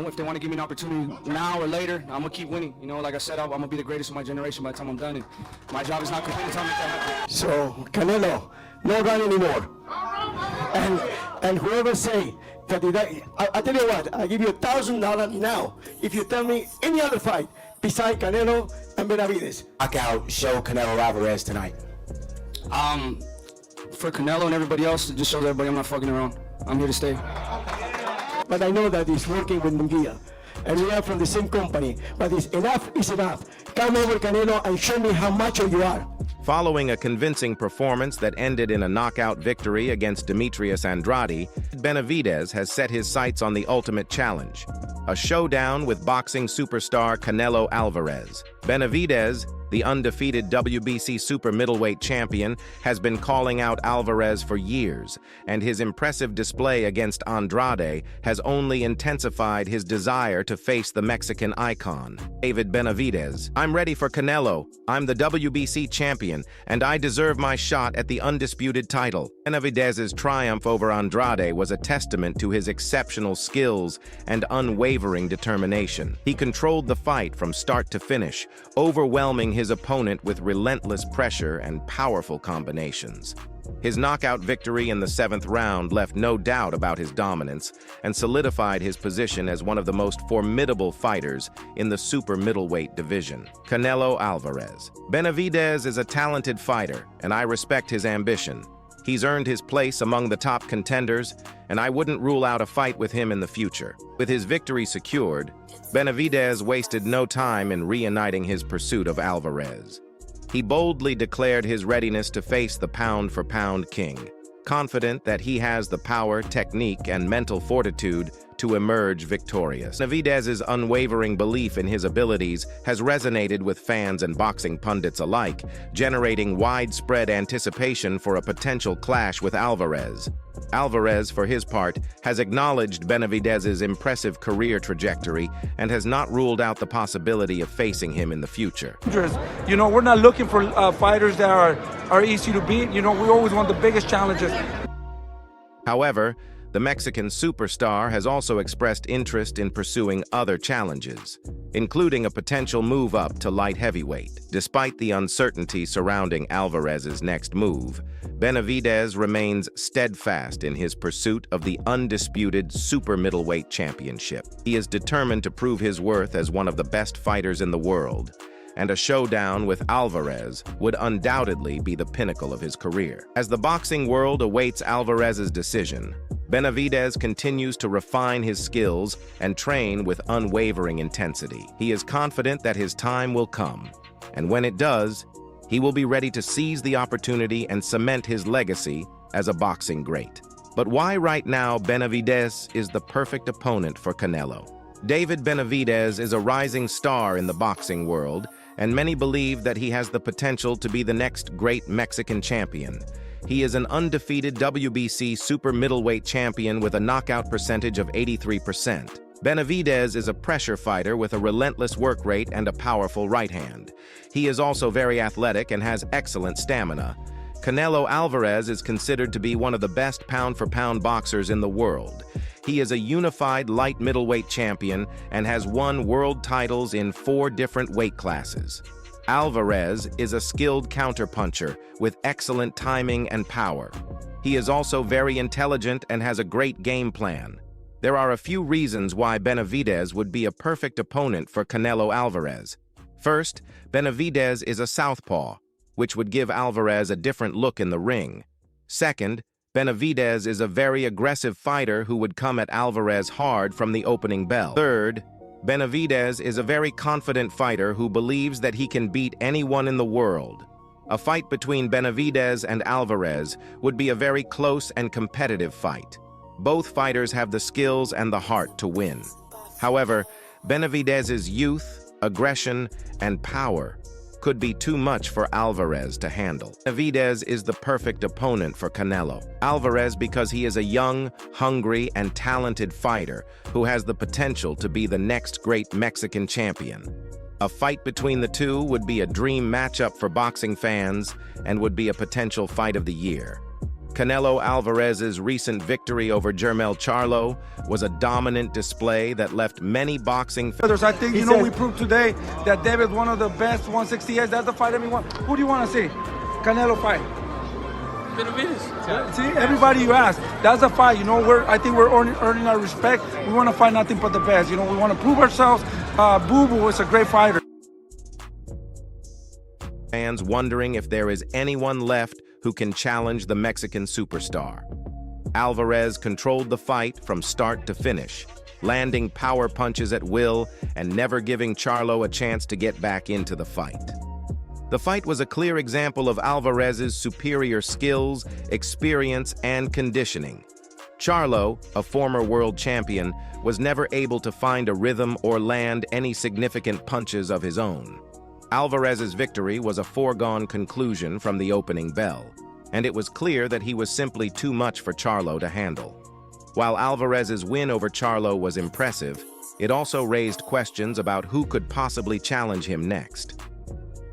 if they want to give me an opportunity now or later, I'm gonna keep winning. You know, like I said, I'm gonna be the greatest of my generation by the time I'm done. And my job is not competing until I make that happen. So Canelo, no run anymore. And whoever say that I tell you what, I give you $1,000 now if you tell me any other fight besides Canelo and Benavidez. Knockout show Canelo Alvarez tonight. For Canelo and everybody else, it just shows everybody I'm not fucking around. I'm here to stay. But I know that he's working with Munguia, and we are from the same company. But enough is enough. Come over, Canelo, and show me how macho you are. Following a convincing performance that ended in a knockout victory against Demetrius Andrade, Benavidez has set his sights on the ultimate challenge, a showdown with boxing superstar Canelo Alvarez. Benavidez, the undefeated WBC super middleweight champion, has been calling out Alvarez for years, and his impressive display against Andrade has only intensified his desire to face the Mexican icon. David Benavidez: I'm ready for Canelo. I'm the WBC champion, and I deserve my shot at the undisputed title. Benavidez's triumph over Andrade was a testament to his exceptional skills and unwavering determination. He controlled the fight from start to finish, overwhelming his opponent with relentless pressure and powerful combinations. His knockout victory in the 7th round left no doubt about his dominance and solidified his position as one of the most formidable fighters in the super middleweight division. Canelo Alvarez. Benavidez is a talented fighter, and I respect his ambition. He's earned his place among the top contenders, and I wouldn't rule out a fight with him in the future. With his victory secured, Benavidez wasted no time in reuniting his pursuit of Alvarez. He boldly declared his readiness to face the pound-for-pound king, confident that he has the power, technique, and mental fortitude to emerge victorious. Benavidez's unwavering belief in his abilities has resonated with fans and boxing pundits alike, generating widespread anticipation for a potential clash with Alvarez. Alvarez, for his part, has acknowledged Benavidez's impressive career trajectory and has not ruled out the possibility of facing him in the future. You know, we're not looking for fighters that are easy to beat. You know, we always want the biggest challenges. However, the Mexican superstar has also expressed interest in pursuing other challenges, including a potential move up to light heavyweight. Despite the uncertainty surrounding Alvarez's next move, Benavidez remains steadfast in his pursuit of the undisputed super middleweight championship. He is determined to prove his worth as one of the best fighters in the world, and a showdown with Alvarez would undoubtedly be the pinnacle of his career. As the boxing world awaits Alvarez's decision, Benavidez continues to refine his skills and train with unwavering intensity. He is confident that his time will come, and when it does, he will be ready to seize the opportunity and cement his legacy as a boxing great. But why right now Benavidez is the perfect opponent for Canelo? David Benavidez is a rising star in the boxing world, and many believe that he has the potential to be the next great Mexican champion. He is an undefeated WBC super middleweight champion with a knockout percentage of 83%. Benavidez is a pressure fighter with a relentless work rate and a powerful right hand. He is also very athletic and has excellent stamina. Canelo Alvarez is considered to be one of the best pound-for-pound boxers in the world. He is a unified light middleweight champion and has won world titles in 4 different weight classes. Alvarez is a skilled counterpuncher with excellent timing and power. He is also very intelligent and has a great game plan. There are a few reasons why Benavidez would be a perfect opponent for Canelo Alvarez. First, Benavidez is a southpaw, which would give Alvarez a different look in the ring. Second, Benavidez is a very aggressive fighter who would come at Alvarez hard from the opening bell. Third, Benavidez is a very confident fighter who believes that he can beat anyone in the world. A fight between Benavidez and Alvarez would be a very close and competitive fight. Both fighters have the skills and the heart to win. However, Benavidez's youth, aggression, and power could be too much for Alvarez to handle. Benavidez is the perfect opponent for Canelo Alvarez because he is a young, hungry, and talented fighter who has the potential to be the next great Mexican champion. A fight between the two would be a dream matchup for boxing fans and would be a potential fight of the year. Canelo Alvarez's recent victory over Jermell Charlo was a dominant display that left many boxing fans. I think, we proved today that David's one of the best 168s. That's the fight everyone. Who do you want to see? Canelo fight. BENAVIDEZ. See, everybody you ask, that's a fight. I think we're earning our respect. We want to fight nothing but the best. We want to prove ourselves. Boo Boo is a great fighter. Fans wondering if there is anyone left who can challenge the Mexican superstar. Alvarez controlled the fight from start to finish, landing power punches at will and never giving Charlo a chance to get back into the fight. The fight was a clear example of Alvarez's superior skills, experience, and conditioning. Charlo, a former world champion, was never able to find a rhythm or land any significant punches of his own. Alvarez's victory was a foregone conclusion from the opening bell, and it was clear that he was simply too much for Charlo to handle. While Alvarez's win over Charlo was impressive, it also raised questions about who could possibly challenge him next.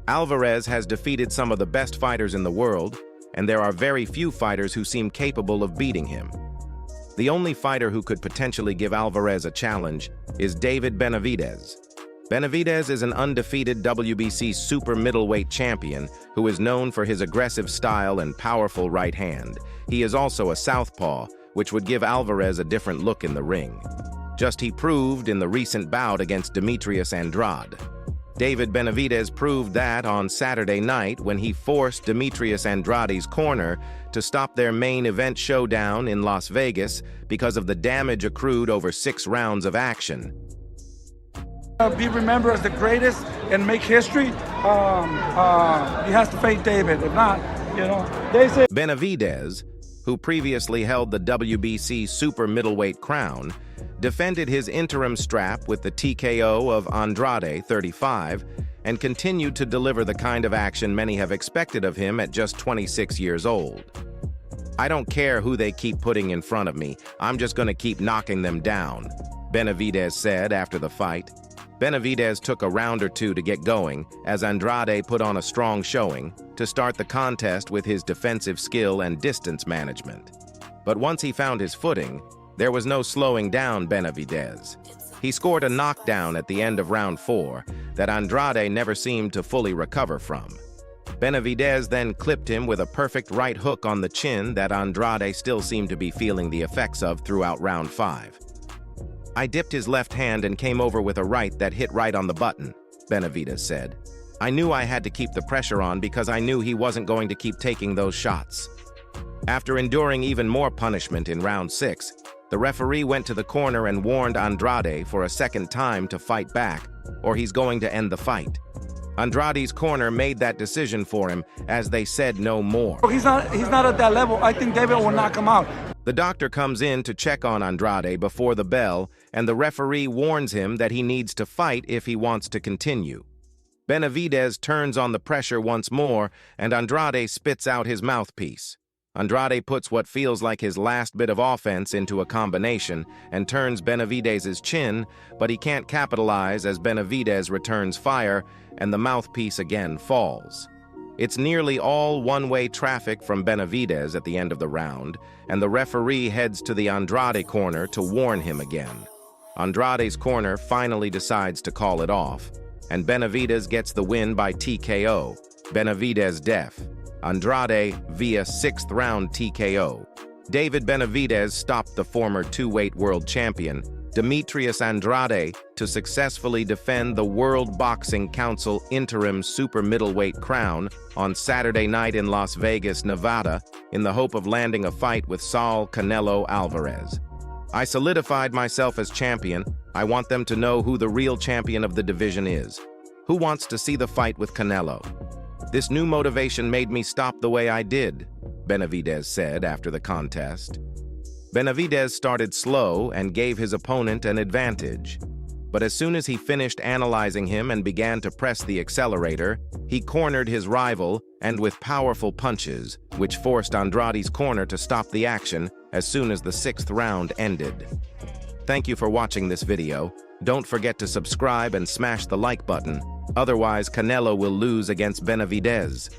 Alvarez has defeated some of the best fighters in the world, and there are very few fighters who seem capable of beating him. The only fighter who could potentially give Alvarez a challenge is David Benavidez. Benavidez is an undefeated WBC super middleweight champion who is known for his aggressive style and powerful right hand. He is also a southpaw, which would give Alvarez a different look in the ring. Just he proved in the recent bout against Demetrius Andrade. David Benavidez proved that on Saturday night when he forced Demetrius Andrade's corner to stop their main event showdown in Las Vegas because of the damage accrued over 6 rounds of action. Be remembered as the greatest and make history. He has to face David. If not, they say. Benavidez, who previously held the WBC super middleweight crown, defended his interim strap with the TKO of Andrade, 35, and continued to deliver the kind of action many have expected of him at just 26 years old. "I don't care who they keep putting in front of me, I'm just going to keep knocking them down," Benavidez said after the fight. Benavidez took a round or two to get going as Andrade put on a strong showing to start the contest with his defensive skill and distance management. But once he found his footing, there was no slowing down Benavidez. He scored a knockdown at the end of round 4 that Andrade never seemed to fully recover from. Benavidez then clipped him with a perfect right hook on the chin that Andrade still seemed to be feeling the effects of throughout round 5. "I dipped his left hand and came over with a right that hit right on the button," Benavidez said. "I knew I had to keep the pressure on because I knew he wasn't going to keep taking those shots." After enduring even more punishment in round 6, the referee went to the corner and warned Andrade for a second time to fight back, or he's going to end the fight. Andrade's corner made that decision for him, as they said no more. He's not at that level. I think David will knock him out. The doctor comes in to check on Andrade before the bell, and the referee warns him that he needs to fight if he wants to continue. Benavidez turns on the pressure once more, and Andrade spits out his mouthpiece. Andrade puts what feels like his last bit of offense into a combination and turns Benavidez's chin, but he can't capitalize as Benavidez returns fire, and the mouthpiece again falls. It's nearly all one-way traffic from Benavidez at the end of the round, and the referee heads to the Andrade corner to warn him again. Andrade's corner finally decides to call it off, and Benavidez gets the win by TKO, Benavidez def. Andrade via 6th round TKO. David Benavidez stopped the former two-weight world champion, Demetrius Andrade, to successfully defend the World Boxing Council interim super middleweight crown on Saturday night in Las Vegas, Nevada, in the hope of landing a fight with Saul Canelo Alvarez. "I solidified myself as champion. I want them to know who the real champion of the division is. Who wants to see the fight with Canelo? This new motivation made me stop the way I did," Benavidez said after the contest. Benavidez started slow and gave his opponent an advantage. But as soon as he finished analyzing him and began to press the accelerator, he cornered his rival and with powerful punches, which forced Andrade's corner to stop the action as soon as the 6th round ended. Thank you for watching this video. Don't forget to subscribe and smash the like button. Otherwise, Canelo will lose against Benavidez.